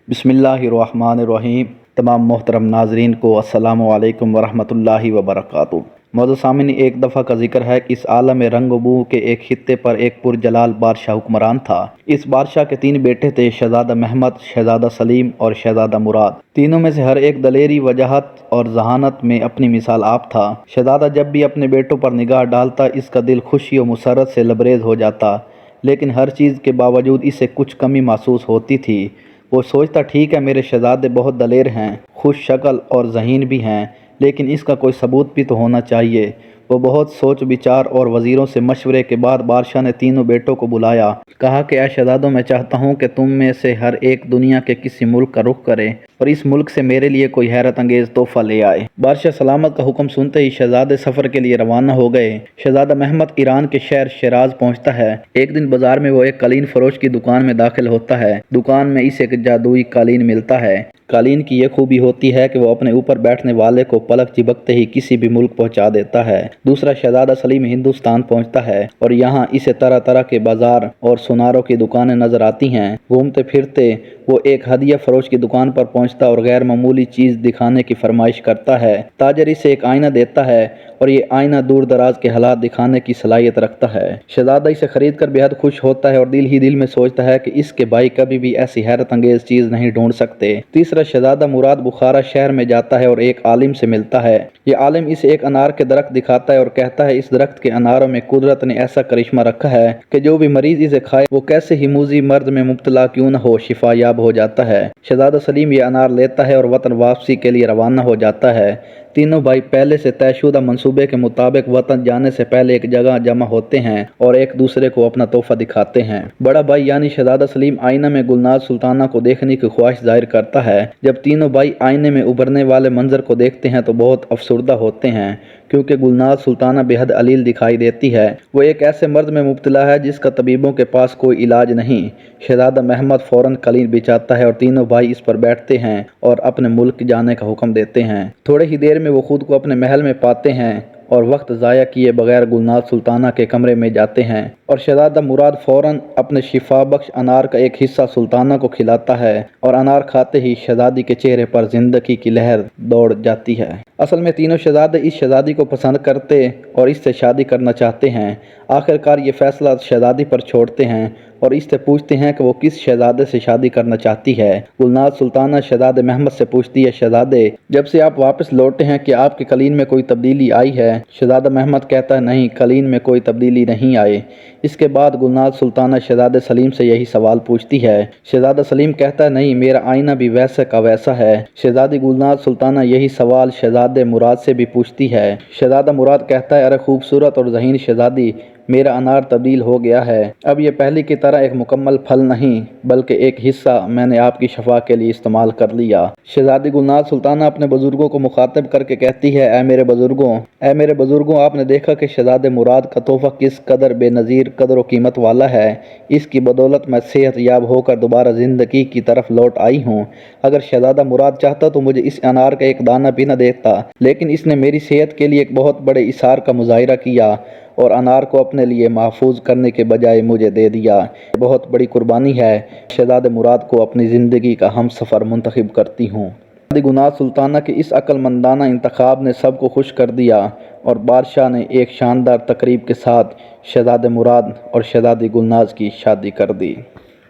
बिस्मिल्लाहिर्रहमानिर्रहीम। तमाम मोहतरम नाजरीन को अस्सलामु अलैकुम वरहमतुल्लाहि वबरकातुहू। मौजूद सामीन, एक दफ़ा का जिक्र है कि इस आलम रंग बू के एक खित्ते पर एक पुरजलाल बादशाह हुक्मरान था। इस बादशाह के 3 बेटे थे, शहजादा महमद, शहजादा सलीम और शहजादा मुराद। तीनों में से हर एक दलेरी, वजाहत और जहानत में अपनी मिसाल आप था। शहजादा जब भी अपने बेटों पर निगाह डालता, इसका दिल खुशी और मुसर्रत से लबरेज हो जाता, लेकिन हर चीज़ के बावजूद इसे कुछ कमी महसूस होती थी। वो सोचता, ठीक है, मेरे शहजादे बहुत दलेर हैं, खुश शक्ल और ज़हीन भी हैं, लेकिन इसका कोई सबूत भी तो होना चाहिए। वो बहुत सोच विचार और वज़ीरों से मशवरे के बाद बादशाह ने तीनों बेटों को बुलाया। कहा कि ऐ शहजादों, मैं चाहता हूँ कि तुम में से हर एक दुनिया के किसी मुल्क का रुख करे और इस मुल्क से मेरे लिए कोई हैरत अंगेज़ तोहफा ले आए। बादशाह सलामत का हुक्म सुनते ही शहजादे सफ़र के लिए रवाना हो गए। शहजादा महमद ईरान के शहर शिराज पहुँचता है। एक दिन बाजार में वो एक कालीन फरोश की दुकान में दाखिल होता है। दुकान में इसे एक जादुई कालीन मिलता है। कालीन की यह खूबी होती है कि वो अपने ऊपर बैठने वाले को पलक झपकते ही किसी भी मुल्क पहुंचा देता है। दूसरा, शहजादा सलीम हिंदुस्तान पहुंचता है और यहाँ इसे तरह तरह के बाजार और सुनारों की दुकानें नजर आती हैं। घूमते फिरते वो एक हदिया फरोश की दुकान पर पहुंचता और गैर मामूली चीज दिखाने की फरमाइश करता है। ताजर इसे एक आईना देता है और ये आईना दूर दराज के हालात दिखाने की सलाहियत रखता है। शहजादा इसे खरीद कर बेहद खुश होता है और दिल ही दिल में सोचता है कि इसके भाई कभी भी ऐसी हैरत अंगेज चीज नहीं ढूंढ सकते। तीसरा, शहजादा मुराद बुखारा शहर में जाता है और एक आलिम से मिलता है। ये आलिम इसे एक अनार के दरख्त दिखाता है और कहता है, इस दरख्त के अनारों में कुदरत ने ऐसा करिश्मा रखा है कि जो भी मरीज इसे खाए वो कैसे ही मूजी मर्द में मुब्तला क्यों न हो, शिफा याब हो जाता है। शहजादा सलीम ये अनार लेता है और वतन वापसी के लिए रवाना हो जाता है। तीनों भाई पहले से तयशुदा मंसूबे के मुताबिक वतन जाने से पहले एक जगह जमा होते हैं और एक दूसरे को अपना तोहफा दिखाते हैं। बड़ा भाई यानी शहजादा सलीम आईना में गुलनाज सुल्ताना को देखने की ख्वाहिश जाहिर करता है। जब तीनों भाई आईने में उभरने वाले मंजर को देखते हैं तो बहुत अफसुर्दा होते हैं, क्योंकि गुलनाज सुल्ताना बेहद अलील दिखाई देती है। वो एक ऐसे मर्द में मुब्तला है जिसका तबीबों के पास कोई इलाज नहीं। शहजादा महमद फौरन कालीन बिछाता है और तीनों भाई इस पर बैठते हैं और अपने मुल्क जाने का हुक्म देते हैं। थोड़े ही देर में वो खुद को अपने महल में पाते हैं और वक्त ज़ाया किए बगैर गुलनाज सुल्ताना के कमरे में जाते हैं और शहजादा मुराद फौरन अपने शिफा बख्श अनार का एक हिस्सा सुल्ताना को खिलाता है और अनार खाते ही शहजादी के चेहरे पर जिंदगी की लहर दौड़ जाती है। असल में तीनों शहजादे इस शहजादी को पसंद करते और इससे शादी करना चाहते हैं। आखिरकार ये फैसला शहजादी पर छोड़ते हैं और इससे पूछते हैं कि वो किस शहजादे से शादी करना चाहती है। गुलनाज सुल्ताना शहजादे महमद से पूछती है, शहजादे, जब से आप वापस लौटे हैं कि आपके कलीन में कोई तब्दीली आई है? शहजादा महमद कहता है, नहीं, कलीन में कोई तब्दीली नहीं आई। इसके बाद गुलनाज सुल्ताना शहजादे सलीम से यही सवाल पूछती है। शहजादा सलीम कहता है, नहीं, मेरा आईना भी वैसा का वैसा है। शहजादी गुलनाज सुल्ताना यही सवाल शहजादे मुराद से भी पूछती है। शहजादा मुराद कहता है, अरे खूबसूरत और ज़हीन शहजादी, मेरा अनार तब्दील हो गया है। अब ये पहले की तरह एक मुकम्मल फल नहीं बल्कि एक हिस्सा मैंने आपकी शफा के लिए इस्तेमाल कर लिया। शहजादी गुलनाज सुल्ताना अपने बुजुर्गों को मुखातिब करके कहती है, ऐ मेरे बुजुर्गों, आपने देखा कि शहजादे मुराद का तोहफा किस कदर बेनज़ीर कदर व कीमत वाला है। इसकी बदौलत मैं सेहत याब होकर दोबारा ज़िंदगी की तरफ लौट आई हूँ। अगर शहजादा मुराद चाहता तो मुझे इस अनार का एक दाना भी न देता, लेकिन इसने मेरी सेहत के लिए एक बहुत बड़े इसार का मुजाहिरा किया और अनार को अपने लिए महफूज करने के बजाय मुझे दे दिया। बहुत बड़ी कुर्बानी है। शहजादे मुराद को अपनी ज़िंदगी का हम सफ़र मुंतखब करती हूँ। गुलनाज सुल्ताना के इस अक्लमंदाना इंतखाब ने सबको खुश कर दिया और बादशाह ने एक शानदार तकरीब के साथ शहजादे मुराद और शहजादी गुलनाज की शादी कर दी।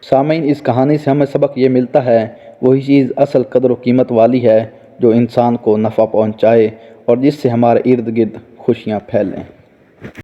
सामीन, इस कहानी से हमें सबक ये मिलता है, वही चीज़ असल कदर व कीमत वाली है जो इंसान को नफ़ा पहुँचाए और जिससे हमारे इर्द गिर्द खुशियाँ फैलें।